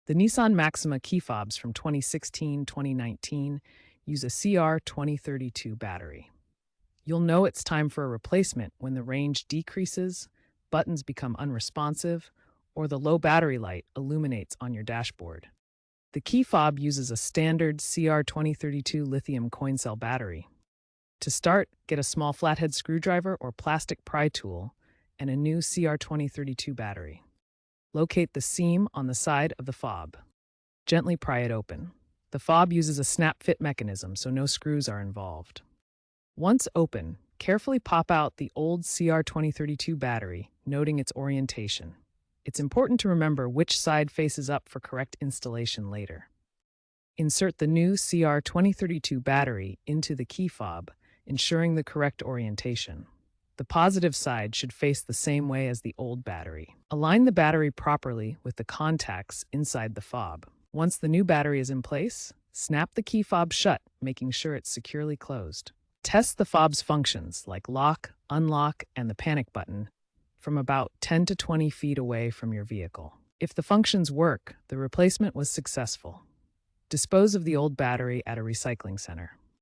The Nissan Maxima key fobs from 2016-2019 use a CR2032 battery. You'll know it's time for a replacement when the range decreases, buttons become unresponsive, or the low battery light illuminates on your dashboard. The key fob uses a standard CR2032 lithium coin cell battery. To start, get a small flathead screwdriver or plastic pry tool and a new CR2032 battery. Locate the seam on the side of the fob. Gently pry it open. The fob uses a snap fit mechanism, so no screws are involved. Once open, carefully pop out the old CR2032 battery, noting its orientation. It's important to remember which side faces up for correct installation later. Insert the new CR2032 battery into the key fob, ensuring the correct orientation. The positive side should face the same way as the old battery. Align the battery properly with the contacts inside the fob. Once the new battery is in place, snap the key fob shut, making sure it's securely closed. Test the fob's functions like lock, unlock, and the panic button from about 10 to 20 feet away from your vehicle. If the functions work, the replacement was successful. Dispose of the old battery at a recycling center.